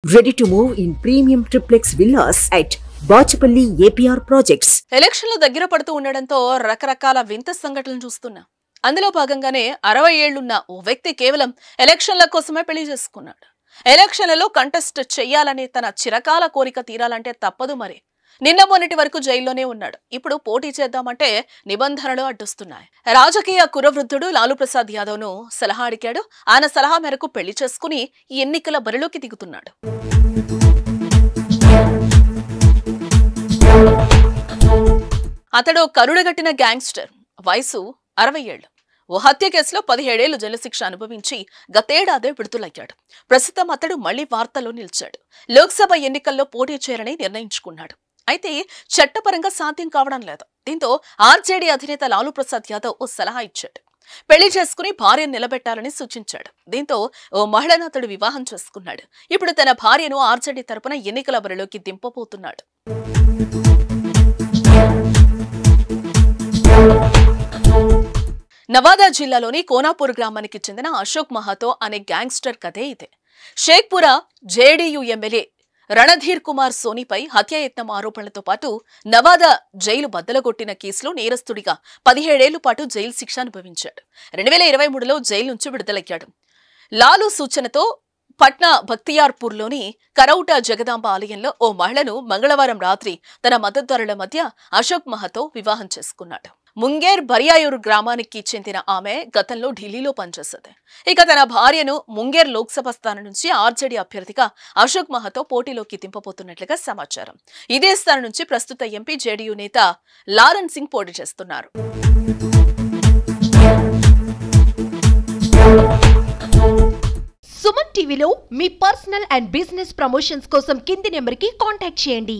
Ready to move in premium triplex villas at Bachapalli APR projects. ఎలక్షన్లు దగ్గర పడుతూ ఉండడంతో రకరకాల వింత సంఘటనలు చూస్తున్నా. అందులో భాగంగానే 60 ఏళ్లున్న ఓ వ్యక్తి కేవలం ఎలక్షన్ల కోసమే పెళ్లి చేసుకున్నాడు. ఎలక్షన్లలో కంటెస్ట్ చేయాలనే తన చిరకాల కోరిక తీరాలంటే తప్పదు మరి. నిన్న మొన్నటి వరకు జైల్లోనే ఉన్నాడు. ఇప్పుడు పోటీ చేద్దామంటే నిబంధనలు అడ్డొస్తున్నాయి. రాజకీయ కురవృద్ధుడు లాలూ ప్రసాద్ యాదవ్ ను సలహా అడిగాడు. ఆయన సలహా మేరకు పెళ్లి చేసుకుని ఈ ఎన్నికల బరిలోకి దిగుతున్నాడు. అతడు కరుడుగట్టిన గ్యాంగ్స్టర్. వయసు 60 ఏళ్లు. ఓ హత్య కేసులో 17 ఏళ్లు జైలు శిక్ష అనుభవించి గతేడాదే విడుదలయ్యాడు. ప్రస్తుతం అతడు మళ్లీ వార్తల్లో నిలిచాడు. లోక్సభ ఎన్నికల్లో పోటీ చేయాలని నిర్ణయించుకున్నాడు. అయితే చట్టపరంగా సాధ్యం కావడం లేదు. దీంతో ఆర్జేడీ అధినేత లాలూ ప్రసాద్ యాదవ్ ఓ సలహా ఇచ్చాడు. పెళ్లి చేసుకుని భార్యను నిలబెట్టాలని సూచించాడు. దీంతో ఓ మహిళను అతడు వివాహం చేసుకున్నాడు. ఇప్పుడు తన భార్యను ఆర్జేడీ తరపున ఎన్నికల బరిలోకి దింపబోతున్నాడు. నవాదా జిల్లాలోని కోనాపూర్ గ్రామానికి చెందిన అశోక్ మహాతో అనే గ్యాంగ్స్టర్ కథే ఇదే. షేక్పురా జేడీయూ ఎమ్మెల్యే రణధీర్ కుమార్ సోనీపై హత్యాయత్నం ఆరోపణలతో పాటు నవాదా జైలు బద్దలగొట్టిన కేసులో నేరస్తుడిగా 17 ఏళ్ల పాటు జైలు శిక్ష అనుభవించాడు. 2023లో జైలు నుంచి విడుదలయ్యాడు. లాలూ సూచనతో పట్నా బక్తియార్పూర్లోని కరౌటా జగదాంబ ఆలయంలో ఓ మహిళను మంగళవారం రాత్రి తన మద్దతుదారుల మధ్య అశోక్ మహాతో వివాహం చేసుకున్నాడు. ముంగేర్ బరియాయూరు గ్రామానికి చెందిన ఆమె గతంలో ఢిల్లీలో పనిచేసేది. ఇక తన భార్యను ముంగేర్ లోక్సభ స్థానం నుంచి ఆర్జేడీ అభ్యర్థిగా అశోక్ మహాతో పోటీలోకి దింపబోతున్నట్లుగా సమాచారం. ఇదే స్థానం నుంచి ప్రస్తుత ఎంపీ జేడీయూ నేత లారెన్ సింగ్ పోటీ చేస్తున్నారు. సుమన్ టీవీలో మీ పర్సనల్ అండ్ బిజినెస్ ప్రమోషన్స్ కోసం కింది నెంబర్కి కాంటాక్ట్ చేయండి.